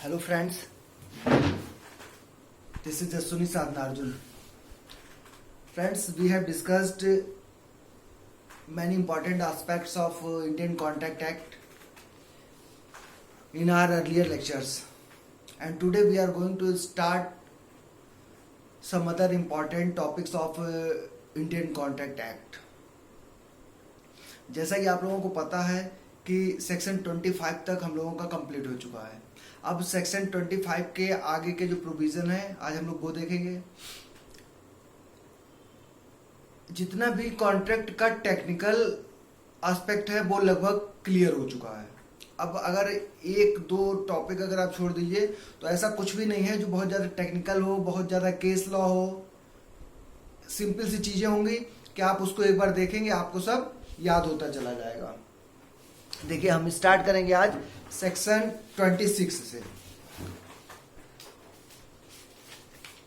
Hello friends, this is Jasuni Sadnarjun. Friends, we have discussed many important aspects of Indian Contract Act in our earlier lectures, and today we are going to start some other important topics of Indian Contract Act. जैसा कि आप लोगों को पता है कि section 25 तक हम लोगों का कंप्लीट हो चुका है। अब सेक्शन 25 के आगे के जो प्रोविजन है आज हम लोग वो देखेंगे। जितना भी कॉन्ट्रैक्ट का टेक्निकल एस्पेक्ट है वो लगभग क्लियर हो चुका है। अब अगर एक दो टॉपिक अगर आप छोड़ दीजिए तो ऐसा कुछ भी नहीं है जो बहुत ज़्यादा टेक्निकल हो, बहुत ज़्यादा केस लॉ हो। सिंपल सी चीज़ें होंगी कि आप उसको एक बार देखेंगे आपको सब याद होता चला जाएगा। देखिए, हम स्टार्ट करेंगे आज सेक्शन 26 से।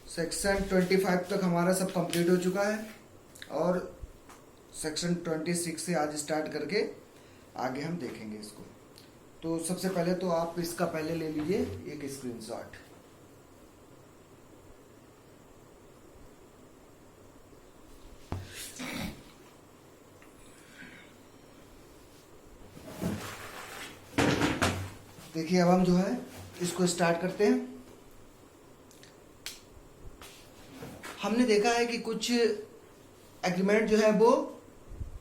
सेक्शन 25 तक हमारा सब कंप्लीट हो चुका है और सेक्शन 26 से आज स्टार्ट करके आगे हम देखेंगे इसको। तो सबसे पहले तो आप इसका पहले ले लीजिए एक स्क्रीनशॉट। देखिए, अब हम जो है इसको स्टार्ट करते हैं। हमने देखा है कि कुछ एग्रीमेंट जो है वो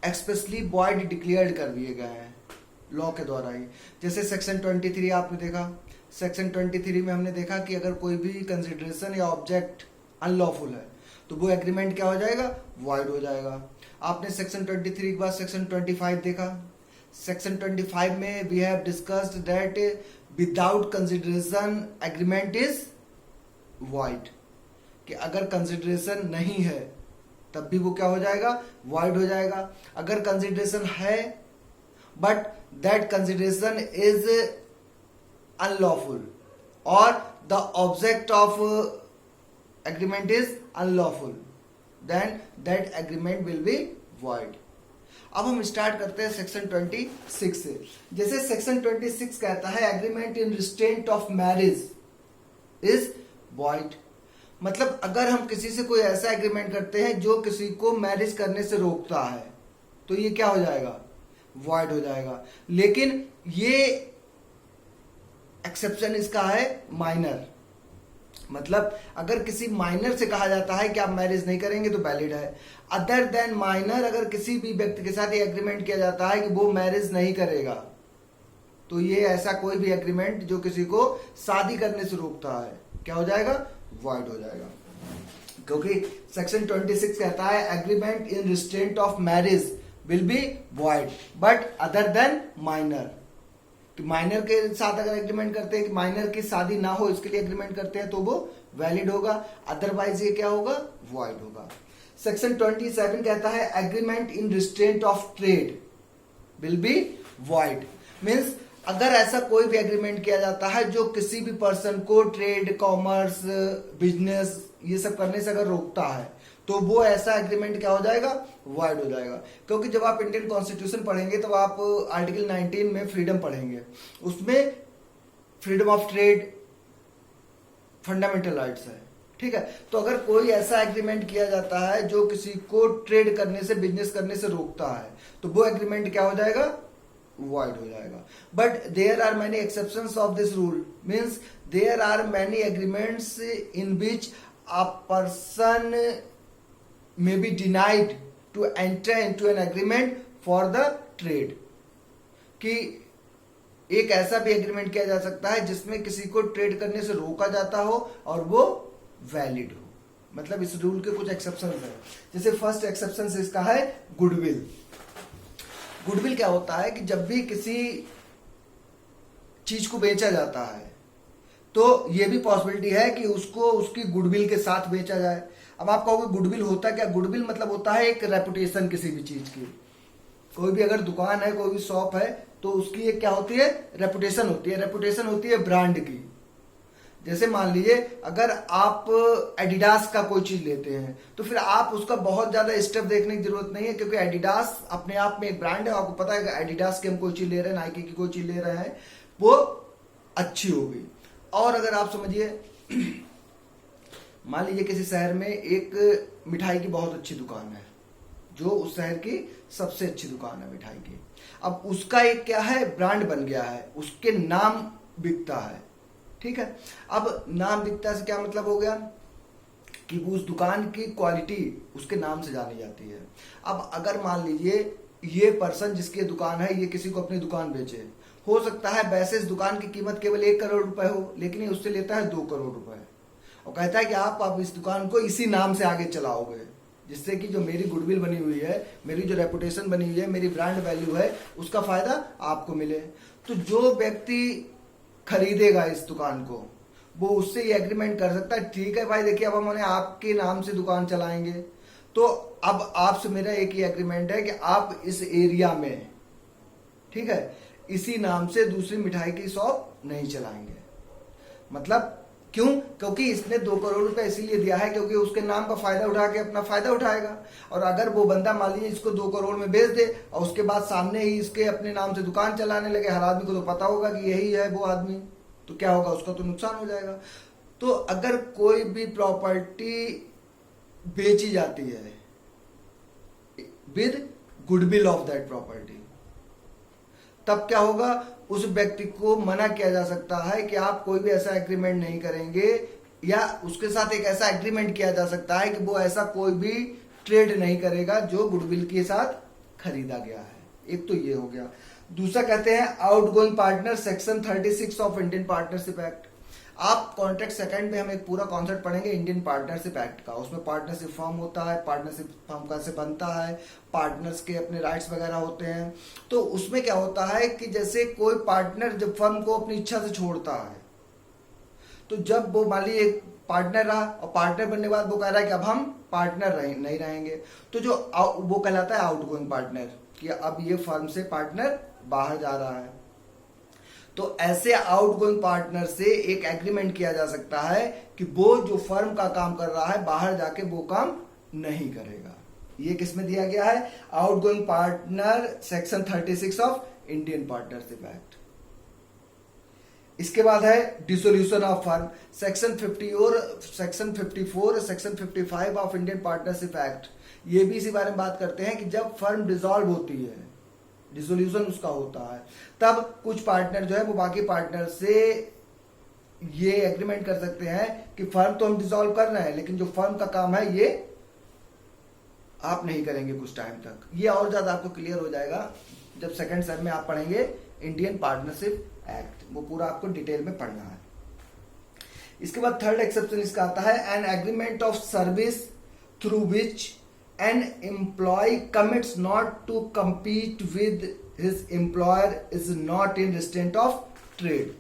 एक्सप्रेसली वॉइड डिक्लेयर्ड कर दिए गए हैं लॉ के द्वारा ही। जैसे सेक्शन 23 आपने देखा। सेक्शन 23 में हमने देखा कि अगर कोई भी कंसिडरेशन या ऑब्जेक्ट अनलॉफुल है तो वो एग्रीमेंट क्या हो जाएगा, वॉइड हो जाएगा। आपने सेक्शन 23 के बाद सेक्शन 25 देखा। सेक्शन 25 में we have discussed that without consideration agreement is void, कि अगर कंसिडरेशन नहीं है तब भी वो क्या हो जाएगा, वॉइड हो जाएगा। अगर कंसिडरेशन है but that consideration is unlawful और the object of agreement is unlawful, then that agreement will be void. अब हम स्टार्ट करते हैं सेक्शन 26 से। जैसे सेक्शन 26 कहता है agreement in restraint of marriage is void. मतलब अगर हम किसी से कोई ऐसा एग्रीमेंट करते हैं जो किसी को मैरिज करने से रोकता है तो ये क्या हो जाएगा, वॉइड हो जाएगा। लेकिन ये एक्सेप्शन इसका है माइनर। मतलब अगर किसी माइनर से कहा जाता है कि आप मैरिज नहीं करेंगे तो वैलिड है। अदर देन माइनर अगर किसी भी व्यक्ति के साथ ये एग्रीमेंट किया जाता है कि वो मैरिज नहीं करेगा तो ये ऐसा कोई भी एग्रीमेंट जो किसी को शादी करने से रोकता है क्या हो जाएगा, वॉइड हो जाएगा। क्योंकि सेक्शन 26 कहता है agreement in restraint of marriage will be void but other than minor. कि माइनर के साथ अगर एग्रीमेंट करते हैं कि माइनर की शादी ना हो इसके लिए एग्रीमेंट करते हैं तो वो वैलिड होगा, अदरवाइज ये क्या होगा, वॉइड होगा। सेक्शन 27 कहता है agreement in restraint of trade will be void. Means अगर ऐसा कोई भी एग्रीमेंट किया जाता है जो किसी भी पर्सन को ट्रेड, कॉमर्स, बिजनेस ये सब करने से अगर रोकता है तो वो ऐसा एग्रीमेंट क्या हो जाएगा, वॉइड हो जाएगा। क्योंकि जब आप इंडियन कॉन्स्टिट्यूशन पढ़ेंगे तब आप आर्टिकल 19 में फ्रीडम पढ़ेंगे। उसमें freedom of trade fundamental rights है, ठीक है। तो अगर कोई ऐसा एग्रीमेंट किया जाता है जो किसी को ट्रेड करने से, बिजनेस करने से रोकता है तो वो एग्रीमेंट क्या हो जाएगा, वॉइड हो जाएगा। But there are many exceptions of this rule. Means there are many agreements in which a person may be denied to enter into an agreement for the trade। कि एक ऐसा भी एग्रीमेंट किया जा सकता है जिसमें किसी को ट्रेड करने से रोका जाता हो और वो वैलिड हो। मतलब इस रूल के कुछ एक्सेप्शन है। जैसे फर्स्ट एक्सेप्शन इसका है गुडविल। गुडविल क्या होता है कि जब भी किसी चीज को बेचा जाता है तो ये भी पॉसिबिलिटी है कि उसको उसकी गुडविल के साथ बेचा जाए। अब आप कहोगे गुडविल होता क्या, गुडविल मतलब होता है एक रेपुटेशन किसी भी चीज की। कोई भी अगर दुकान है, कोई भी शॉप है तो उसकी एक क्या होती है, रेपुटेशन होती है। रेपुटेशन होती है ब्रांड की। जैसे मान लीजिए अगर आप एडिडास का कोई चीज लेते हैं तो फिर आप उसका बहुत ज्यादा स्टेप देखने की जरूरत नहीं है, क्योंकि एडिडास अपने आप में एक ब्रांड है। आपको पता है कि एडिडास की हम कोई चीज ले रहे हैं, नाइकी की कोई चीज ले रहे हैं, वो अच्छी होगी। और अगर आप समझिए, मान लीजिए किसी शहर में एक मिठाई की बहुत अच्छी दुकान है, जो उस शहर की सबसे अच्छी दुकान है मिठाई की। अब उसका एक क्या है, ब्रांड बन गया है, उसके नाम बिकता है, ठीक है। अब नाम बिकता से क्या मतलब हो गया कि वो उस दुकान की क्वालिटी उसके नाम से जानी जाती है। अब अगर मान लीजिए ये पर्सन जिसकी दुकान है, ये किसी को अपनी दुकान बेचे, हो सकता है वैसे इस दुकान की कीमत केवल 1 करोड़ रुपए हो, लेकिन ये उससे लेता है 2 करोड़ रुपए और कहता है कि आप इस दुकान को इसी नाम से आगे चलाओगे, जिससे कि जो मेरी गुडविल बनी हुई है, मेरी जो रेपुटेशन बनी हुई है, मेरी ब्रांड वैल्यू है, उसका फायदा आपको मिले। तो जो व्यक्ति खरीदेगा इस दुकान को, वो उससे ये एग्रीमेंट कर सकता है, ठीक है भाई देखिए अब हम आपके नाम से दुकान चलाएंगे, तो अब आपसे मेरा एक ही एग्रीमेंट है कि आप इस एरिया में, ठीक है, इसी नाम से दूसरी मिठाई की शॉप नहीं चलाएंगे। मतलब क्यों? क्योंकि इसने 2 करोड़ रुपए इसीलिए दिया है क्योंकि उसके नाम का फायदा उठा के अपना फायदा उठाएगा। और अगर वो बंदा मान लीजिए इसको 2 करोड़ में बेच दे और उसके बाद सामने ही इसके अपने नाम से दुकान चलाने लगे, हर आदमी को तो पता होगा कि यही है वो आदमी, तो क्या होगा, उसका तो नुकसान हो जाएगा। तो अगर कोई भी प्रॉपर्टी बेची जाती है with goodwill of that property, तब क्या होगा, उस व्यक्ति को मना किया जा सकता है कि आप कोई भी ऐसा एग्रीमेंट नहीं करेंगे, या उसके साथ एक ऐसा एग्रीमेंट किया जा सकता है कि वो ऐसा कोई भी ट्रेड नहीं करेगा जो गुडविल के साथ खरीदा गया है। एक तो ये हो गया। दूसरा कहते हैं outgoing partner, section 36 of Indian partnership act. आप कॉन्ट्रैक्ट सेकंड में हम एक पूरा कॉन्सेप्ट पढ़ेंगे इंडियन पार्टनरशिप एक्ट का। उसमें पार्टनरशिप फॉर्म होता है, पार्टनरशिप फॉर्म कैसे बनता है, पार्टनर्स के अपने राइट्स वगैरह होते हैं। तो उसमें क्या होता है कि जैसे कोई पार्टनर जब फर्म को अपनी इच्छा से छोड़ता है, तो जब वो मान लीजिए एक पार्टनर रहा और पार्टनर बनने के बाद वो कह रहा है कि अब हम पार्टनर नहीं रहेंगे, तो जो वो कहलाता है आउटगोइंग पार्टनर, कि अब ये फर्म से पार्टनर बाहर जा रहा है। तो ऐसे आउटगोइंग पार्टनर से एक एग्रीमेंट किया जा सकता है कि वो जो फर्म का काम कर रहा है बाहर जाके वो काम नहीं करेगा। ये किसमें दिया गया है, outgoing partner, section 36 of Indian partnership act. इसके बाद है डिसोल्यूशन ऑफ फर्म, सेक्शन 50 और section 54, section 55 of Indian partnership act. ये भी इसी बारे में बात करते हैं कि जब फर्म डिसॉल्व होती है, डिसोल्यूशन उसका होता है, तब कुछ पार्टनर जो है वो बाकी पार्टनर से ये एग्रीमेंट कर सकते हैं कि फर्म तो हम डिसॉल्व कर रहे हैं, लेकिन जो फर्म का काम है ये आप नहीं करेंगे कुछ टाइम तक। ये और ज्यादा आपको क्लियर हो जाएगा जब सेकंड सेम में आप पढ़ेंगे इंडियन पार्टनरशिप एक्ट, वो पूरा आपको डिटेल में पढ़ना है। इसके बाद थर्ड एक्सेप्शन इसका आता है an agreement of service through which an employee commits not to compete with his employer is not in restraint of trade।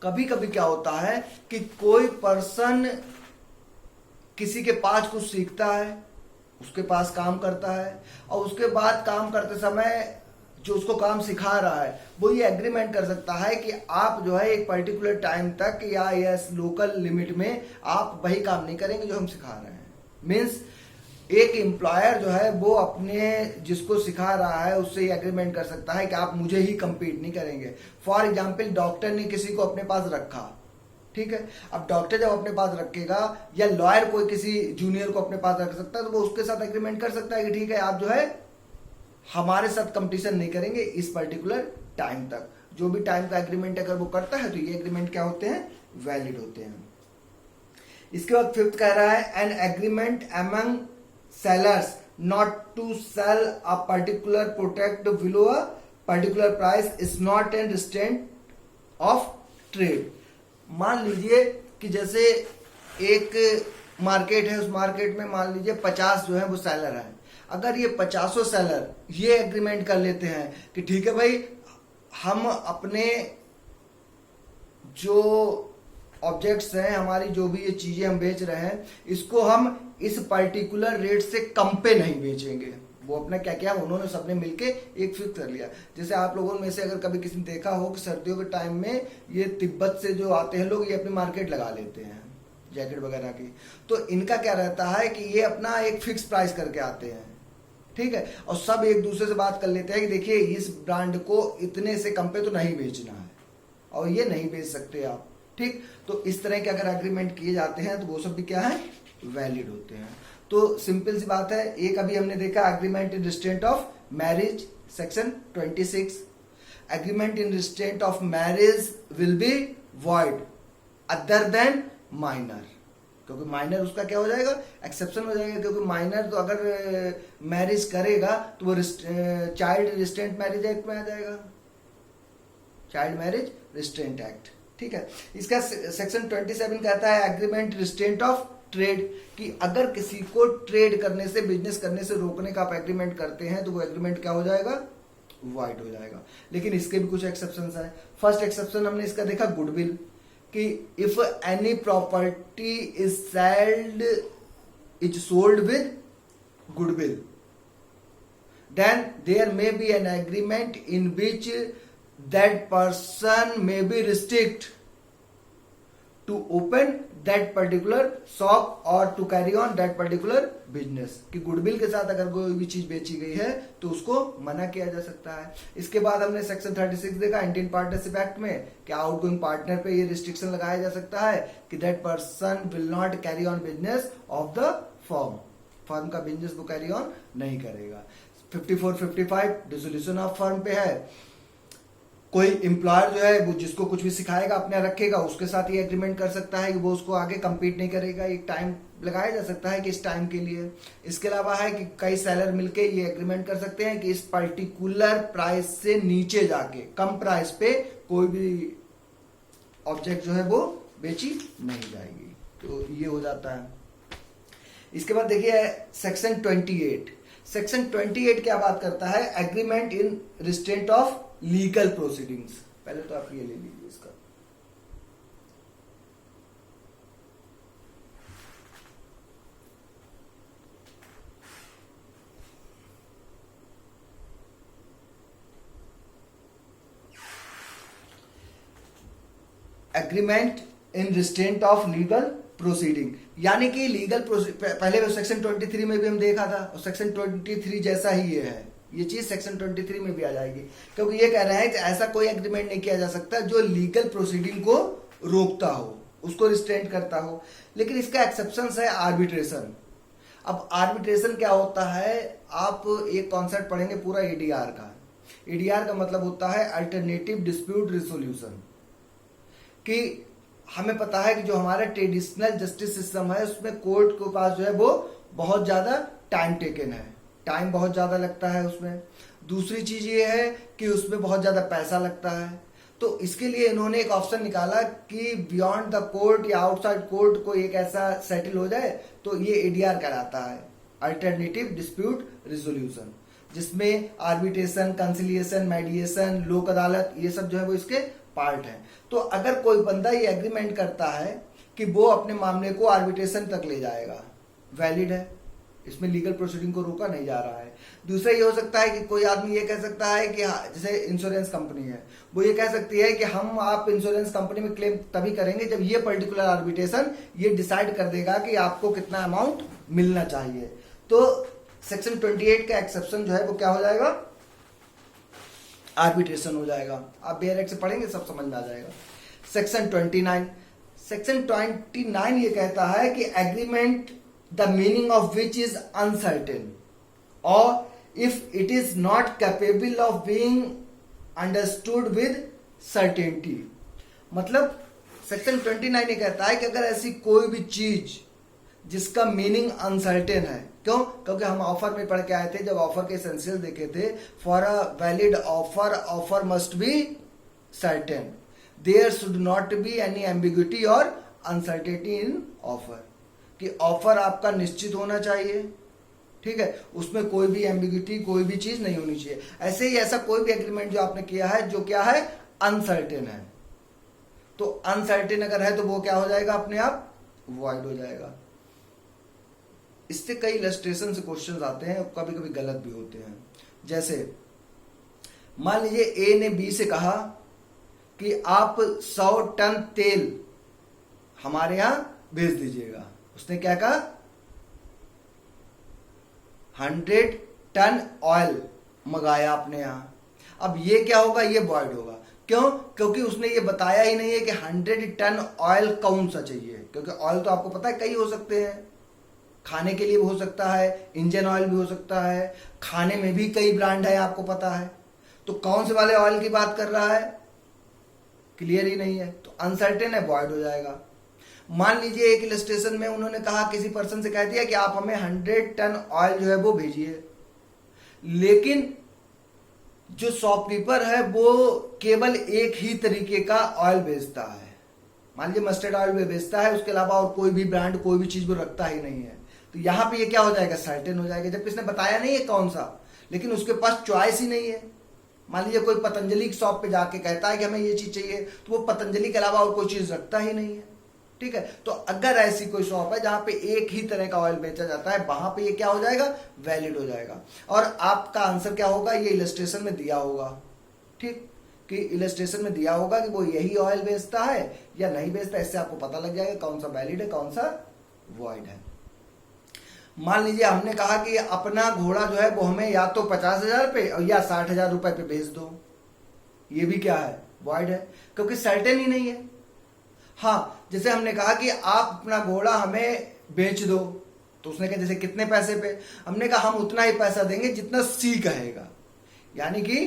कभी कभी क्या होता है कि कोई पर्सन किसी के पास कुछ सीखता है, उसके पास काम करता है, और उसके बाद काम करते समय जो उसको काम सिखा रहा है वो ये एग्रीमेंट कर सकता है कि आप जो है एक पर्टिकुलर टाइम तक या लोकल लिमिट में आप वही काम नहीं करेंगे जो हम सिखा रहे हैं। मीन्स एक एम्प्लॉयर जो है वो अपने जिसको सिखा रहा है उससे एग्रीमेंट कर सकता है कि आप मुझे ही compete नहीं करेंगे। फॉर एग्जाम्पल डॉक्टर ने किसी को अपने पास रखा, ठीक है, अब डॉक्टर जब अपने पास रखेगा या लॉयर कोई किसी जूनियर को अपने पास रख सकता है, तो वो उसके साथ एग्रीमेंट कर सकता है कि ठीक है आप जो है हमारे साथ कंपटीशन नहीं करेंगे इस पर्टिकुलर टाइम तक। जो भी टाइम का एग्रीमेंट अगर वो करता है तो ये एग्रीमेंट क्या होते हैं, वैलिड होते हैं। इसके बाद फिफ्थ कह रहा है an agreement among sellers not to sell a particular product below a particular price is not a restraint of trade। मान लीजिए कि जैसे एक मार्केट है, उस मार्केट में मान लीजिए 50 जो है वो सेलर है। अगर ये 50 सेलर ये एग्रीमेंट कर लेते हैं कि ठीक है भाई हम अपने जो ऑब्जेक्ट्स हैं, हमारी जो भी ये चीजें हम बेच रहे हैं, इसको हम इस पर्टिकुलर रेट से कम पे नहीं बेचेंगे। वो अपना क्या क्या उन्होंने सबने मिलके एक फिक्स कर लिया। जैसे आप लोगों में से अगर कभी किसी ने देखा हो कि सर्दियों के टाइम में ये तिब्बत से जो आते हैं लोग, ये अपनी मार्केट लगा लेते हैं जैकेट वगैरह की, तो इनका क्या रहता है कि ये अपना एक फिक्स प्राइस करके आते हैं, ठीक है, और सब एक दूसरे से बात कर लेते हैं कि देखिए इस ब्रांड को इतने से कम पे तो नहीं बेचना है और ये नहीं बेच सकते आप, ठीक, तो इस तरह के अगर एग्रीमेंट किए जाते हैं तो वो सब भी क्या है, वैलिड होते हैं। तो सिंपल सी बात है, एक अभी हमने देखा agreement in restraint of marriage section 26, agreement in restraint of marriage will be void other than minor, क्योंकि माइनर उसका क्या हो जाएगा, एक्सेप्शन हो जाएगा, क्योंकि माइनर तो अगर मैरिज करेगा तो वो चाइल्ड रिस्ट्रेंट मैरिज एक्ट में आ जाएगा, चाइल्ड मैरिज रिस्ट्रेंट एक्ट। ठीक है, इसका सेक्शन 27 कहता है एग्रीमेंट रिस्ट्रेंट ऑफ ट्रेड, कि अगर किसी को ट्रेड करने से, बिजनेस करने से रोकने का आप एग्रीमेंट करते हैं तो वो एग्रीमेंट क्या हो जाएगा, वाइड हो जाएगा। लेकिन इसके भी कुछ एक्सेप्शंस हैं। फर्स्ट एक्सेप्शन हमने इसका देखा गुडविल, कि if any property is sold with goodwill then there may be an agreement in which that person may be restricted to open that particular shop or to carry on that particular business, कि goodwill के साथ अगर कोई भी चीज बेची गई है तो उसको मना किया जा सकता है। इसके बाद हमने सेक्शन 36 देखा इंडियन पार्टनरशिप एक्ट में, कि आउटगोइंग पार्टनर पे ये रिस्ट्रिक्शन लगाया जा सकता है कि that person will not carry on business of the firm, firm का बिजनेस वो कैरी ऑन नहीं करेगा। 54-55 डिसोल्यूशन ऑफ फर्म पे है, कोई एम्प्लॉयर जो है वो जिसको कुछ भी सिखाएगा अपने रखेगा उसके साथ ये एग्रीमेंट कर सकता है कि वो उसको आगे compete नहीं करेगा, एक टाइम लगाया जा सकता है कि इस टाइम के लिए। इसके अलावा है कि कई सेलर मिलके ये एग्रीमेंट कर सकते हैं कि इस पर्टिकुलर प्राइस से नीचे जाके कम प्राइस पे कोई भी ऑब्जेक्ट जो है वो बेची नहीं जाएगी, तो ये हो जाता है। इसके बाद देखिए सेक्शन 28, सेक्शन 28 क्या बात करता है, agreement in restraint of legal proceedings. पहले तो आप ये ले लीजिए इसका, agreement in restraint of legal proceeding, यानी कि लीगल पहले सेक्शन 23 में भी हम देखा था और सेक्शन 23 जैसा ही ये है, ये चीज सेक्शन 23 में भी आ जाएगी, क्योंकि ये कह रहे हैं कि ऐसा कोई एग्रीमेंट नहीं किया जा सकता जो लीगल प्रोसीडिंग को रोकता हो, उसको रिस्ट्रेंट करता हो। लेकिन इसका एक्सेप्शन है आर्बिट्रेशन। अब आर्बिट्रेशन क्या होता है, आप एक कॉन्सेप्ट पढ़ेंगे पूरा एडीआर का। एडीआर का मतलब होता है अल्टरनेटिव डिस्प्यूट रिसोल्यूशन, कि हमें पता है कि जो हमारा ट्रेडिशनल जस्टिस सिस्टम है उसमें कोर्ट के पास जो है वो बहुत ज्यादा टाइम टेकन है, टाइम बहुत ज्यादा लगता है उसमें। दूसरी चीज ये है कि उसमें बहुत ज्यादा पैसा लगता है, तो इसके लिए इन्होंने एक ऑप्शन निकाला कि बियॉन्ड द कोर्ट या आउटसाइड कोर्ट को एक ऐसा सेटल हो जाए, तो ये एडीआर कहलाता है, अल्टरनेटिव डिस्प्यूट रिजोल्यूशन, जिसमें आर्बिट्रेशन, कंसिलिएशन, मेडिएशन, लोक अदालत ये सब जो है वो इसके पार्ट है। तो अगर कोई बंदा ये एग्रीमेंट करता है कि वो अपने मामले को आर्बिट्रेशन तक ले जाएगा, वैलिड है, इसमें लीगल प्रोसीडिंग को रोका नहीं जा रहा है। दूसरा ये हो सकता है कि कोई आदमी ये कह सकता है कि जैसे इंश्योरेंस कंपनी है, वो ये कह सकती है कि हम आप इंश्योरेंस कंपनी में क्लेम तभी करेंगे जब ये पर्टिकुलर आर्बिट्रेशन ये डिसाइड कर देगा कि आपको कितना अमाउंट मिलना चाहिए। तो सेक्शन 28 का एक्सेप्शन जो है वो क्या हो जाएगा, आर्बिट्रेशन हो जाएगा। आप बेयर एक्ट से पढ़ेंगे सब समझ में आ जाएगा। सेक्शन 29, सेक्शन 29 ये कहता है कि agreement the meaning of which is uncertain और if it is not capable of being understood with certainty. मतलब सेक्शन 29 ये कहता है कि अगर ऐसी कोई भी चीज जिसका मीनिंग अनसर्टेन है, क्यों, क्योंकि हम ऑफर में पढ़ के आए थे, जब ऑफर के एसेंशियल देखे थे, for a valid offer, offer must be certain, there should not be any ambiguity और अनसर्टेनिटी इन ऑफर, कि ऑफर आपका निश्चित होना चाहिए, ठीक है, उसमें कोई भी एम्बिग्युइटी, कोई भी चीज नहीं होनी चाहिए। ऐसे ही ऐसा कोई भी एग्रीमेंट जो आपने किया है जो क्या है, अनसर्टेन है, तो अनसर्टेन अगर है तो वो क्या हो जाएगा, अपने आप वॉइड हो जाएगा। इससे कई इलस्ट्रेशन से क्वेश्चंस आते हैं, कभी कभी गलत भी होते हैं। जैसे मान लीजिए ए ने बी से कहा कि आप 100 टन तेल हमारे यहां भेज दीजिएगा, उसने क्या कहा, 100 टन ऑयल मंगाया अपने यहां। अब ये क्या होगा, ये वॉइड होगा, क्यों? क्योंकि उसने ये बताया ही नहीं है कि 100 टन ऑयल कौन सा चाहिए, क्योंकि ऑयल तो आपको पता है कई हो सकते हैं, खाने के लिए भी हो सकता है, इंजन ऑयल भी हो सकता है, खाने में भी कई ब्रांड है आपको पता है, तो कौन से वाले ऑयल की बात कर रहा है, क्लियर ही नहीं है, तो अनसर्टेन है, वॉइड हो जाएगा। मान लीजिए एक इलस्ट्रेशन में उन्होंने कहा, किसी पर्सन से कह दिया कि आप हमें 100 टन ऑयल जो है वो भेजिए, लेकिन जो शॉपकीपर है वो केवल एक ही तरीके का ऑयल बेचता है, मान लीजिए मस्टर्ड ऑयल भी बेचता है, उसके अलावा और कोई भी ब्रांड कोई भी चीज वो रखता ही नहीं है, तो यहां पे ये क्या हो जाएगा, सर्टेन हो जाएगा, जबकि इसने बताया नहीं है कौन सा, लेकिन उसके पास चॉइस ही नहीं है। मान लीजिए कोई पतंजलि की शॉप पे जाके कहता है कि हमें ये चीज चाहिए, तो वो पतंजलि के अलावा और कोई चीज रखता ही नहीं है, ठीक है। तो अगर ऐसी कोई शॉप है जहां पे एक ही तरह का ऑयल बेचा जाता है, वहां पे ये क्या हो जाएगा, वैलिड हो जाएगा। और आपका आंसर क्या होगा, ये इलस्ट्रेशन में दिया होगा, ठीक, कि इलस्ट्रेशन में दिया होगा कि वो यही ऑयल बेचता है या नहीं बेचता, इससे आपको पता लग जाएगा कौन सा वैलिड है कौन सा वॉइड है। मान लीजिए हमने कहा कि अपना घोड़ा जो है वो हमें या तो 50,000 पे या 60,000 रुपए पे बेच दो, ये भी क्या है, वॉइड है, क्योंकि सर्टेन ही नहीं है। हाँ, जैसे हमने कहा कि आप अपना घोड़ा हमें बेच दो, तो उसने कहा जैसे कितने पैसे पे, हमने कहा हम उतना ही पैसा देंगे जितना सी कहेगा, यानी कि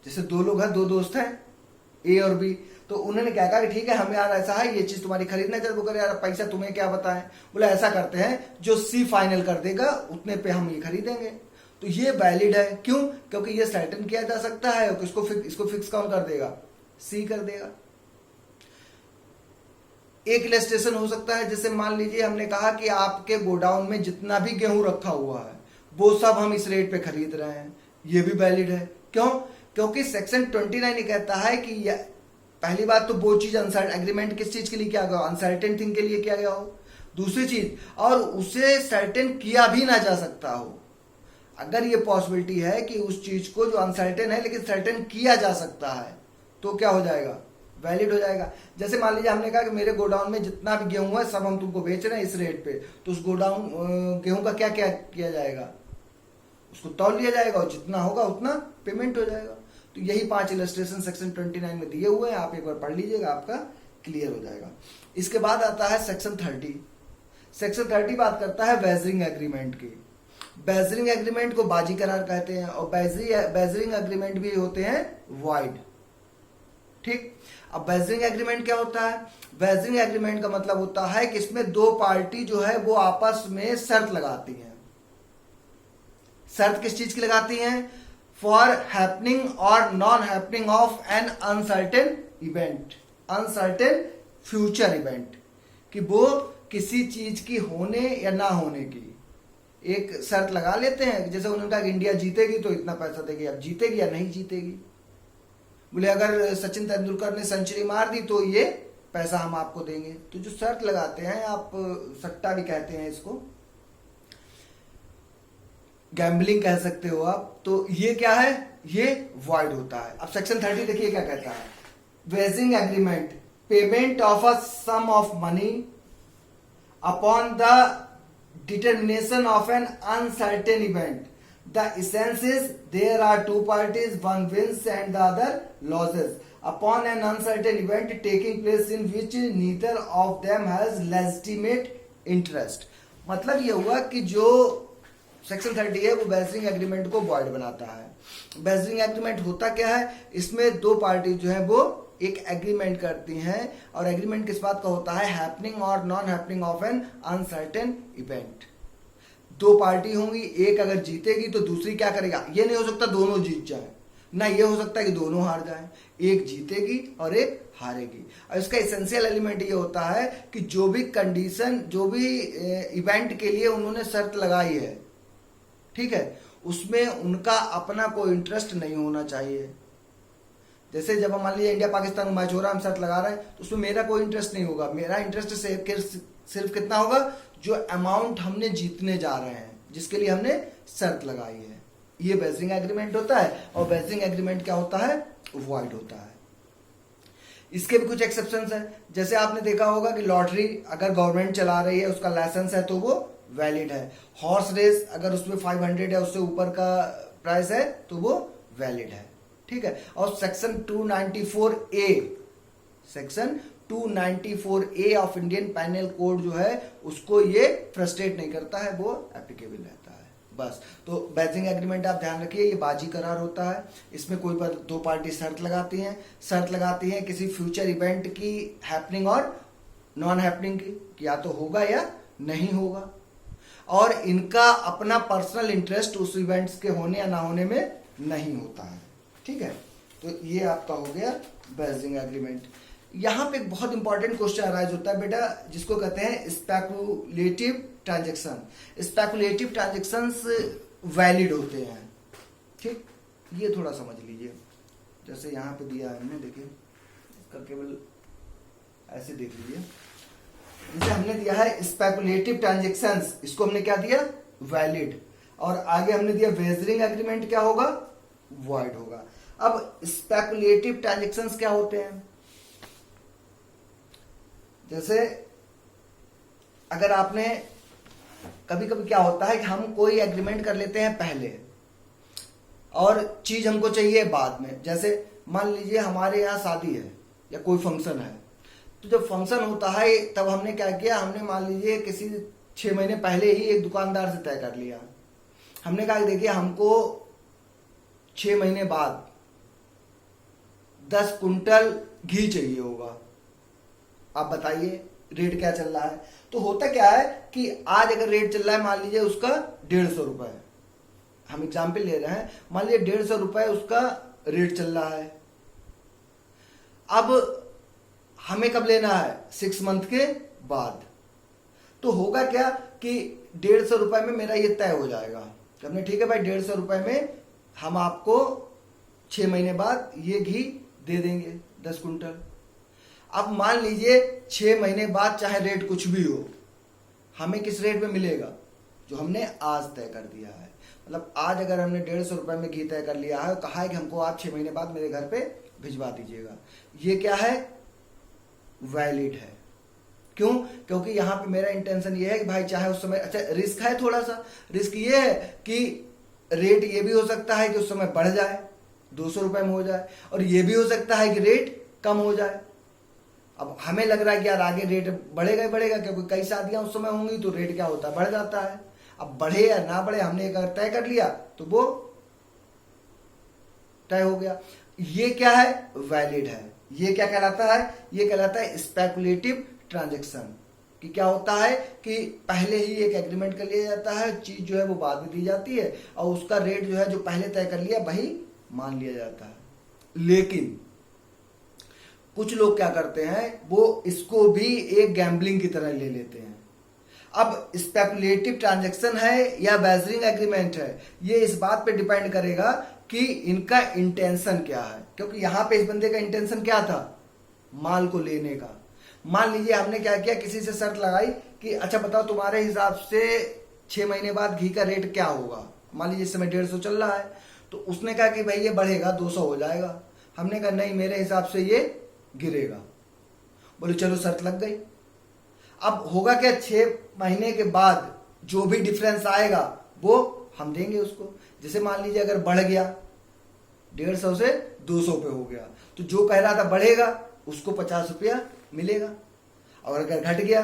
जैसे दो लोग हैं, दो दोस्त हैं ए और बी, तो उन्होंने क्या कहा कि ठीक है हम यार ऐसा है ये चीज तुम्हारी खरीदना है, चल वो करे यार पैसा तुम्हें क्या बताएं, बोले ऐसा करते हैं जो सी फाइनल कर देगा उतने पे हम ये खरीदेंगे, तो ये वैलिड है। क्यों? क्योंकि ये सर्टेन किया जा सकता है, इसको फिक्स कौन कर देगा, सी कर देगा। एक इलस्ट्रेशन हो सकता है, जैसे मान लीजिए हमने कहा कि आपके गोडाउन में जितना भी गेहूं रखा हुआ है वो सब हम इस रेट पे खरीद रहे हैं, ये भी वैलिड है। क्यों? क्योंकि सेक्शन 29 ये कहता है कि पहली बात तो वो चीज एग्रीमेंट किस चीज के लिए किया गया, अनसर्टेन थिंग के लिए किया गया हो, दूसरी चीज और उसे सर्टेन किया भी ना जा सकता हो। अगर ये पॉसिबिलिटी है कि उस चीज को जो अनसर्टेन है लेकिन सर्टेन किया जा सकता है, तो क्या हो जाएगा, वैलिड हो जाएगा। जैसे मान लीजिए हमने कहा कि मेरे गोडाउन में जितना भी गेहूं है सब हम तुमको बेच रहे हैं इस रेट पे, तो उस गोडाउन गेहूं का क्या क्या किया जाएगा, उसको तौल लिया जाएगा और जितना होगा उतना पेमेंट हो जाएगा। तो यही 5 इलस्ट्रेशन सेक्शन 29 में दिए हुए हैं, आप एक बार पढ़ लीजिएगा, आपका क्लियर हो जाएगा। इसके बाद आता है सेक्शन 30। सेक्शन 30 बात करता है बेजरिंग एग्रीमेंट की। बेजरिंग एग्रीमेंट को बाजी करार कहते हैं और बेजरिंग एग्रीमेंट भी होते हैं वॉइड, ठीक। अब बेजरिंग एग्रीमेंट क्या होता है, बेजरिंग एग्रीमेंट का मतलब होता है कि इसमें दो पार्टी जो है वो आपस में शर्त लगाती हैं। शर्त किस चीज की लगाती हैं, फॉर हैपनिंग और non happening of an uncertain event, uncertain future event, कि वो किसी चीज की होने या ना होने की एक शर्त लगा लेते हैं। जैसे उन्होंने कहा कि इंडिया जीतेगी तो इतना पैसा देगी, अब जीतेगी या नहीं जीतेगी, बोले अगर सचिन तेंदुलकर ने सेंचुरी मार दी तो ये पैसा हम आपको देंगे। तो जो शर्त लगाते हैं, आप सट्टा भी कहते हैं इसको, गैम्बलिंग कह सकते हो आप, तो ये क्या है, ये वॉइड होता है। अब सेक्शन 30 देखिए क्या कहता है, wagering agreement, payment of a sum of money upon the determination of an uncertain event. The essence is there are two parties, one wins and the other loses upon an uncertain event taking place in which neither of them has legitimate interest। मतलब ये हुआ कि जो section 30 है वो Beijerinck agreement को void बनाता है। बेजरिंग एग्रीमेंट होता क्या है, इसमें दो पार्टी जो है वो एक एग्रीमेंट करती हैं और एग्रीमेंट किस बात का होता है, हैपनिंग और non happening of an uncertain event. दो पार्टी होंगी, एक अगर जीतेगी तो दूसरी क्या करेगा, ये नहीं हो सकता दोनों जीत जाए, ना ये हो सकता है कि दोनों हार जाएं, एक जीतेगी और एक हारेगी। और इसका एसेंशियल एलिमेंट ये होता है कि जो भी कंडीशन, जो भी इवेंट के लिए उन्होंने शर्त लगाई है, ठीक है, उसमें उनका अपना कोई इंटरेस्ट नहीं होना चाहिए। जैसे जब मान लीजिए इंडिया पाकिस्तान मैच हो रहा है, हम शर्त लगा रहे हैं, तो उसमें मेरा कोई इंटरेस्ट नहीं होगा, मेरा इंटरेस्ट सिर्फ कितना होगा, जो अमाउंट हमने जीतने जा रहे हैं, जिसके लिए हमने शर्त लगाई है, ये बेजरिंग एग्रीमेंट होता है। और बेजरिंग एग्रीमेंट क्या होता है, वॉइड होता है। इसके भी कुछ एक्सेप्शंस है, जैसे आपने देखा होगा कि लॉटरी अगर गवर्नमेंट चला रही है, उसका लाइसेंस है तो वो वैलिड है। हॉर्स रेस अगर उसमें 500 या उससे ऊपर का प्राइस है तो वो वैलिड है, ठीक है। और section 294A, section 294A of Indian penal code जो है उसको ये फ्रस्ट्रेट नहीं करता है, वो एप्लीकेबल रहता है। बस तो बैजिंग एग्रीमेंट आप ध्यान रखिए, ये बाजी करार होता है। इसमें कोई दो पार्टी शर्त लगाती हैं किसी फ्यूचर इवेंट की हैपनिंग और नॉन हैपनिंग की, कि या तो होगा या नहीं होगा, और इनका अपना पर्सनल इंटरेस्ट उस इवेंट्स के होने या ना होने में नहीं होता है, ठीक है। तो ये आपका हो गया बैजिंग एग्रीमेंट। यहां पे एक बहुत इंपॉर्टेंट क्वेश्चन अराइज होता है बेटा, जिसको कहते हैं speculative transaction. Speculative transactions valid होते हैं, ठीक, ये थोड़ा समझ लीजिए। जैसे यहां पे दिया है हमने, देखिए इसका केवल ऐसे देख लीजिए, जैसे हमने दिया है स्पेकुलेटिव ट्रांजैक्शंस, इसको हमने क्या दिया, वैलिड, और आगे हमने दिया वेजरिंग एग्रीमेंट क्या होगा, वॉइड होगा। अब स्पेकुलेटिव ट्रांजैक्शंस क्या होते हैं, जैसे अगर आपने कभी कभी क्या होता है कि हम कोई एग्रीमेंट कर लेते हैं पहले और चीज हमको चाहिए बाद में। जैसे मान लीजिए हमारे यहाँ शादी है या कोई फंक्शन है, तो जब फंक्शन होता है तब हमने क्या किया, हमने मान लीजिए किसी 6 महीने पहले ही एक दुकानदार से तय कर लिया। हमने कहा देखिए हमको 6 महीने बाद 10 कुंटल घी चाहिए होगा, आप बताइए रेट क्या चल रहा है। तो होता क्या है कि आज अगर रेट चल रहा है मान लीजिए उसका 150 रुपए, हम एग्जाम्पल ले रहे हैं, मान लीजिए 150 रुपए उसका रेट चल रहा है। अब हमें कब लेना है, 6 मंथ के बाद। तो होगा क्या कि 150 रुपए में मेरा ये तय हो जाएगा, हमने ठीक है भाई 150 रुपए में हम आपको 6 महीने बाद ये घी दे देंगे 10 कुंटल। अब मान लीजिए 6 महीने बाद चाहे रेट कुछ भी हो, हमें किस रेट में मिलेगा, जो हमने आज तय कर दिया है। मतलब आज अगर हमने 150 रुपए में घी तय कर लिया है, कहा है कि हमको आप 6 महीने बाद मेरे घर पे भिजवा दीजिएगा, ये क्या है, वैलिड है। क्यों, क्योंकि यहां पे मेरा इंटेंशन ये है कि भाई चाहे उस समय, अच्छा रिस्क है थोड़ा सा, रिस्क ये है कि रेट ये भी हो सकता है कि उस समय बढ़ जाए 200 रुपए में हो जाए, और ये भी हो सकता है कि रेट कम हो जाए। अब हमें लग रहा है कि यार आगे रेट बढ़ेगा ही बढ़ेगा, क्योंकि कई शादियां उस समय होंगी तो रेट क्या होता है, बढ़ जाता है। अब बढ़े या ना बढ़े, हमने अगर तय कर लिया तो वो तय हो गया। ये क्या है, वैलिड है। ये क्या कहलाता है, ये कहलाता है स्पेकुलेटिव ट्रांजैक्शन। कि क्या होता है कि पहले ही एक एग्रीमेंट कर लिया जाता है, चीज जो है वो बाद में दी जाती है, और उसका रेट जो है जो पहले तय कर लिया वही मान लिया जाता है। लेकिन कुछ लोग क्या करते हैं, वो इसको भी एक गैम्बलिंग की तरह ले लेते हैं। अब स्पेकुलेटिव ट्रांजैक्शन है या बैजरिंग एग्रीमेंट है, ये इस बात पे डिपेंड करेगा कि इनका इंटेंशन क्या है। क्योंकि यहां पे इस बंदे का इंटेंशन क्या था, माल को लेने का। मान लीजिए हमने क्या किया, किसी से शर्त लगाई कि अच्छा बताओ तुम्हारे हिसाब से 6 महीने बाद घी का रेट क्या होगा। मान लीजिए इस समय 150 चल रहा है, तो उसने कहा कि भाई ये बढ़ेगा 200 हो जाएगा। हमने कहा नहीं, मेरे हिसाब से ये गिरेगा। बोले चलो शर्त लग गई। अब होगा क्या, 6 महीने के बाद जो भी डिफरेंस आएगा वो हम देंगे उसको। जैसे मान लीजिए अगर बढ़ गया 150 से 200 पे हो गया, तो जो कह रहा था बढ़ेगा उसको 50 रुपया मिलेगा, और अगर घट गया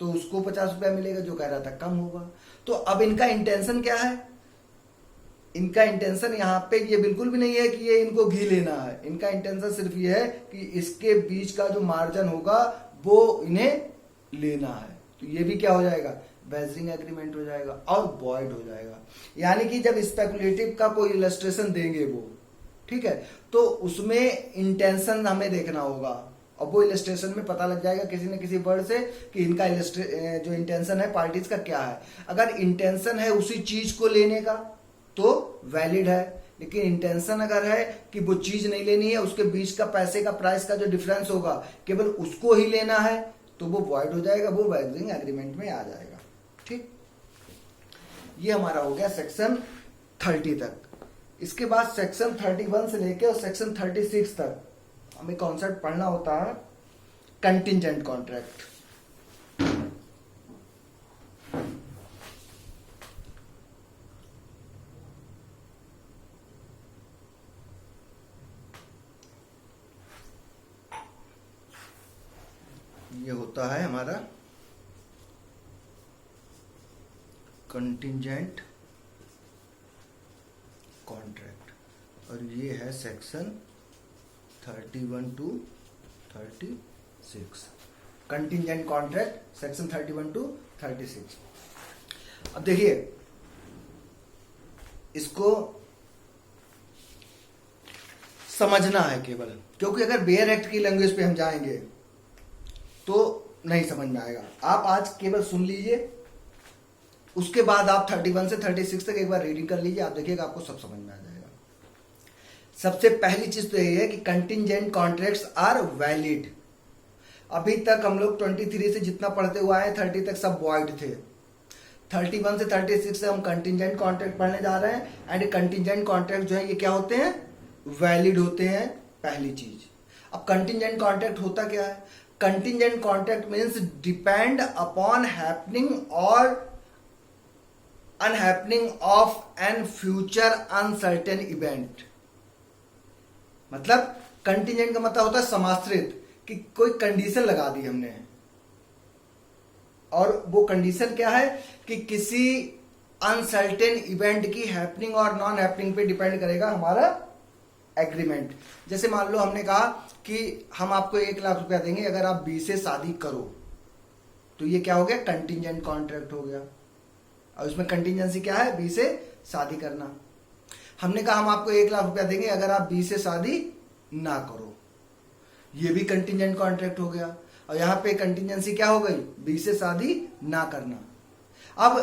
तो उसको 50 रुपया मिलेगा, जो कह रहा था कम होगा। तो अब इनका इंटेंशन क्या है, इनका इंटेंशन यहाँ पे ये बिल्कुल भी नहीं है कि ये इनको घी लेना है। इनका इंटेंशन सिर्फ ये है कि इसके बीच का जो मार्जिन होगा वो इन्हें लेना है। तो ये भी क्या हो जाएगा, बैजरिंग एग्रीमेंट हो जाएगा और वॉइड हो जाएगा। यानी कि जब स्पेकुलेटिव का कोई इलस्ट्रेशन देंगे वो, ठीक है, तो उसमें इंटेंशन हमें देखना होगा, और वो इलस्ट्रेशन में पता लग जाएगा किसी न किसी वर्ड से कि इनका जो इंटेंशन है पार्टीज का क्या है। अगर इंटेंशन है उसी चीज को लेने का तो वैलिड है, लेकिन इंटेंशन अगर है कि वो चीज नहीं लेनी है, उसके बीच का पैसे का प्राइस का जो डिफरेंस होगा केवल उसको ही लेना है, तो वो वॉइड हो जाएगा, वो बैजरिंग एग्रीमेंट में आ जाएगा। ठीक, ये हमारा हो गया सेक्शन 30 तक। इसके बाद सेक्शन 31 से लेके और सेक्शन 36 तक हमें कॉन्सेप्ट पढ़ना होता है कंटिंजेंट कॉन्ट्रैक्ट। होता है हमारा कंटिंजेंट कॉन्ट्रैक्ट और ये है section 31 to 36। Contingent contract section 31 to 36। अब देखिए इसको समझना है केवल, क्योंकि अगर बेयर एक्ट की लैंग्वेज पे हम जाएंगे तो नहीं समझ में आएगा। आप आज केवल सुन लीजिए, उसके बाद आप 31 से 36 तक एक बार रीडिंग कर लीजिए, आप देखिएगा आपको सब समझ में आ जाएगा। सबसे पहली चीज तो यही है कि कंटिंजेंट कॉन्ट्रैक्ट्स आर वैलिड। अभी तक हम लोग 23 से जितना पढ़ते हुए आए 30 तक सब वॉइड थे। 31 से 36 से हम कंटिंजेंट कॉन्ट्रैक्ट पढ़ने जा रहे हैं। एंड कंटिंजेंट कॉन्ट्रैक्ट जो है ये क्या होते हैं, वैलिड होते हैं, पहली चीज। अब कंटिंजेंट कॉन्ट्रैक्ट होता क्या है? Contingent contract means depend upon happening और unhappening of an future uncertain event. मतलब कंटिंजेंट का मतलब होता है समाश्रित, कि कोई कंडीशन लगा दी हमने, और वो कंडीशन क्या है कि किसी अनसर्टेन इवेंट की हैपनिंग और नॉन हैपनिंग पे डिपेंड करेगा हमारा एग्रीमेंट। जैसे मान लो हमने कहा कि हम आपको 1 लाख रुपया देंगे अगर आप बी से शादी करो, तो ये क्या हो गया, कंटिंजेंट कॉन्ट्रैक्ट हो गया। और उसमें कंटिंजेंसी क्या है, बी से शादी करना। हमने कहा हम आपको 1 लाख रुपया देंगे अगर आप बी से शादी ना करो, ये भी कंटिंजेंट कॉन्ट्रैक्ट हो गया। और यहां पे कंटिंजेंसी क्या हो गई, बी से शादी ना करना। अब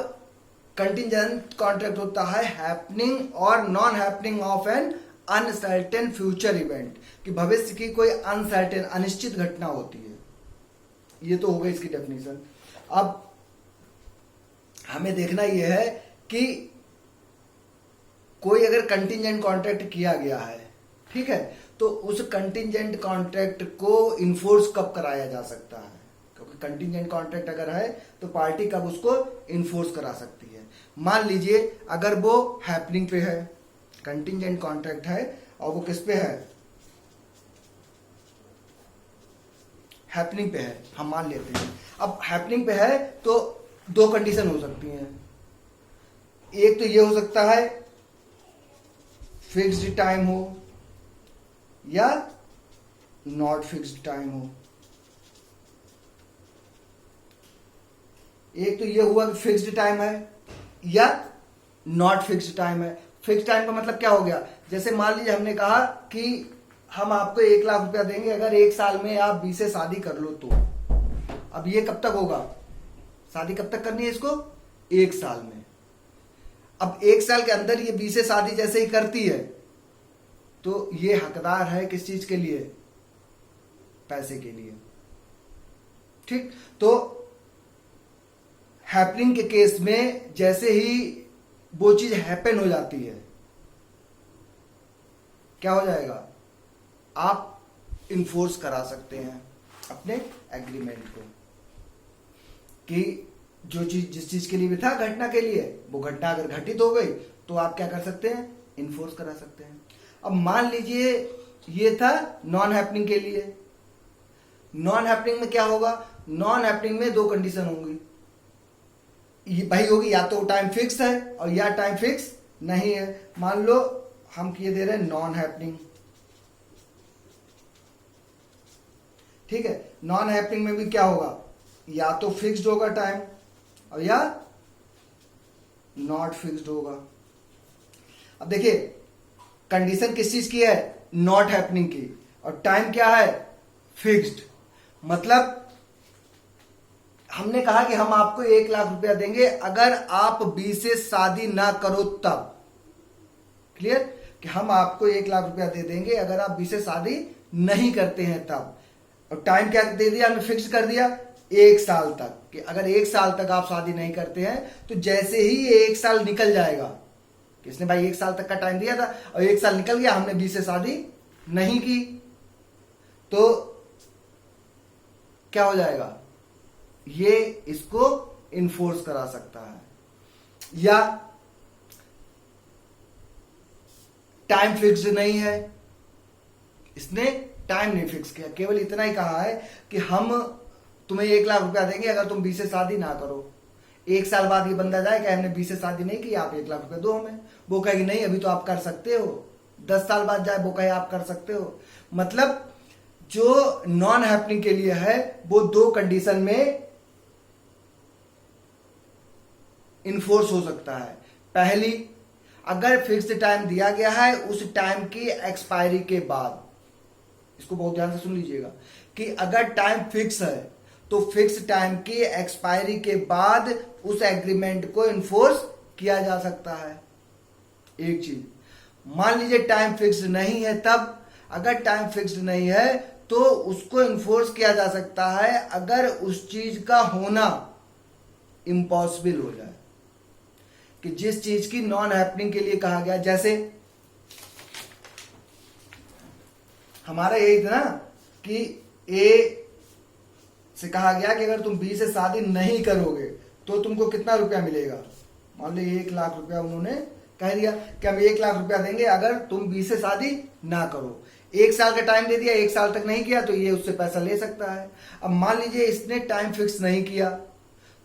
कंटिंजेंट कॉन्ट्रैक्ट होता है हैपनिंग और non happening of an uncertain future event, कि भविष्य की कोई अनसर्टेन अनिश्चित घटना होती है। ये तो हो गई इसकी डेफिनेशन। अब हमें देखना यह है कि कोई अगर कंटिंजेंट कॉन्ट्रैक्ट किया गया है, ठीक है, तो उस कंटिंजेंट कॉन्ट्रैक्ट को इन्फोर्स कब कराया जा सकता है? क्योंकि कंटिंजेंट कॉन्ट्रैक्ट अगर है तो पार्टी कब उसको इन्फोर्स करा सकती है। मान लीजिए अगर वो हैपनिंग पे है, कंटिंजेंट कॉन्ट्रैक्ट है और वो किस पे है, हैपनिंग पे है, हम मान लेते हैं। अब हैपनिंग पे है तो 2 कंडीशन हो सकती हैं। एक तो ये हो सकता है फिक्स्ड टाइम हो या नॉट फिक्स्ड टाइम हो। एक तो ये हुआ कि फिक्स्ड टाइम है या नॉट फिक्स्ड टाइम है। फिक्स्ड टाइम का मतलब क्या हो गया, जैसे मान लीजिए हमने कहा कि हम आपको 1 लाख रुपया देंगे अगर 1 साल में आप बी से शादी कर लो तो। अब ये कब तक होगा, शादी कब तक करनी है इसको, 1 साल में। अब 1 साल के अंदर ये बी से शादी जैसे ही करती है तो ये हकदार है किस चीज के लिए, पैसे के लिए। ठीक, तो हैपनिंग के केस में जैसे ही वो चीज हैपन हो जाती है, क्या हो जाएगा, आप इन्फोर्स करा सकते हैं अपने एग्रीमेंट को, कि जो चीज जिस चीज के लिए भी था घटना के लिए, वो घटना अगर घटित हो गई तो आप क्या कर सकते हैं, इन्फोर्स करा सकते हैं। अब मान लीजिए ये था नॉन हैपनिंग के लिए। नॉन हैपनिंग में क्या होगा, नॉन हैपनिंग में 2 कंडीशन होंगी। ये भाई होगी या तो टाइम फिक्स है और या टाइम फिक्स नहीं है। मान लो हम किए दे रहे हैं नॉन हैपनिंग, ठीक है। नॉन हैपनिंग में भी क्या होगा, या तो फिक्स्ड होगा टाइम और या नॉट फिक्स्ड होगा। अब देखिए कंडीशन किस चीज की है, नॉट हैपनिंग की, और टाइम क्या है, फिक्स्ड। मतलब हमने कहा कि हम आपको 1 लाख रुपया देंगे अगर आप बी से शादी ना करो तब। क्लियर, कि हम आपको 1 लाख रुपया दे देंगे अगर आप बी से शादी नहीं करते हैं तब। और टाइम क्या दे दिया हमने, फिक्स कर दिया 1 साल तक, कि अगर 1 साल तक आप शादी नहीं करते हैं तो जैसे ही ये 1 साल निकल जाएगा, किसने भाई 1 साल तक का टाइम दिया था और 1 साल निकल गया, हमने बी से शादी नहीं की, तो क्या हो जाएगा, ये इसको इन्फोर्स करा सकता है। या टाइम फिक्स नहीं है, इसने टाइम नहीं फिक्स किया, केवल इतना ही कहा है कि हम तुम्हें 1 लाख रुपया देंगे अगर तुम बी से शादी ना करो। 1 साल बाद ये बंदा जाए कि हमने बी से शादी नहीं की, आप 1 लाख रुपया दो हमें। वो कहेगी नहीं अभी तो आप कर सकते हो। 10 साल बाद जाए वो कहे आप कर सकते हो। मतलब जो नॉन हैपनिंग के लिए है वो 2 कंडीशन में इन्फोर्स हो सकता है। पहली, अगर फिक्स्ड टाइम दिया गया है उस टाइम की एक्सपायरी के बाद, इसको बहुत ध्यान से सुन लीजिएगा कि अगर टाइम फिक्स है तो फिक्स टाइम की एक्सपायरी के बाद उस एग्रीमेंट को इन्फोर्स किया जा सकता है। एक चीज, मान लीजिए टाइम फिक्स नहीं है, तब अगर टाइम फिक्स नहीं है तो उसको इन्फोर्स किया जा सकता है अगर उस चीज का होना इम्पॉसिबल हो जाए, कि जिस चीज की नॉन हैपनिंग के लिए कहा गया। जैसे हमारा यही था ना कि ए से कहा गया कि अगर तुम बी से शादी नहीं करोगे तो तुमको कितना रुपया मिलेगा। मान लो 1 लाख रुपया उन्होंने कह दिया कि हम 1 लाख रुपया देंगे अगर तुम बी से शादी ना करो। 1 साल का टाइम दे दिया, 1 साल तक नहीं किया तो ये उससे पैसा ले सकता है। अब मान लीजिए इसने टाइम फिक्स नहीं किया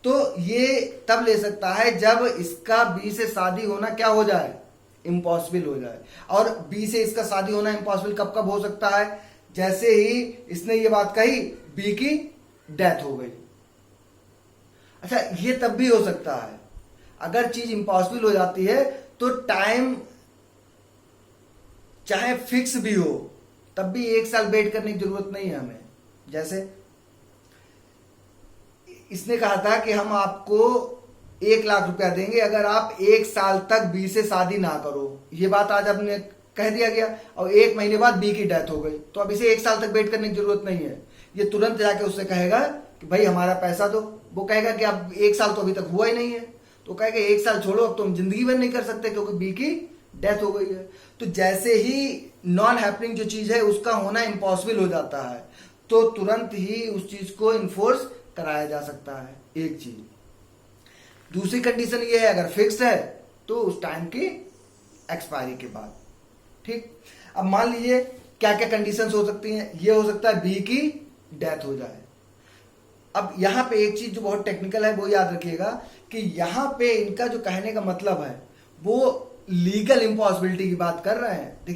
तो ये तब ले सकता है जब इसका बी से शादी होना क्या हो जाए, इम्पॉसिबल हो जाए। और बी से इसका शादी होना इम्पॉसिबल कब कब हो सकता है, जैसे ही इसने ये बात कही बी की डेथ हो गई। अच्छा, ये तब भी हो सकता है अगर चीज इम्पॉसिबल हो जाती है तो टाइम चाहे फिक्स भी हो तब भी 1 साल वेट करने की जरूरत नहीं है हमें। जैसे इसने कहा था कि हम आपको 1 लाख रुपया देंगे अगर आप 1 साल तक बी से शादी ना करो। ये बात आज आपने कह दिया गया और 1 महीने बाद बी की डेथ हो गई, तो अब इसे 1 साल तक वेट करने की जरूरत नहीं है। ये तुरंत जाके उससे कहेगा कि भाई हमारा पैसा दो। वो कहेगा कि अब 1 साल तो अभी तक हुआ ही नहीं है, तो कहेगा 1 साल छोड़ो, अब तो हम जिंदगी भर नहीं कर सकते क्योंकि बी की डेथ हो गई है। तो जैसे ही नॉन हैपनिंग जो चीज है उसका होना इम्पॉसिबल हो जाता है तो तुरंत ही उस चीज को इन्फोर्स कराया जा सकता है। एक चीज। दूसरी कंडीशन ये है अगर फिक्स्ड है तो उस टाइम की एक्सपायरी के बाद। ठीक, अब मान लीजिए क्या क्या कंडीशंस हो सकती हैं। ये हो सकता है बी की डेथ हो जाए। अब यहां पे एक चीज जो बहुत टेक्निकल है वो याद रखिएगा कि यहां पे इनका जो कहने का मतलब है वो लीगल इम्पॉसिबिलिटी की बात कर रहे हैं।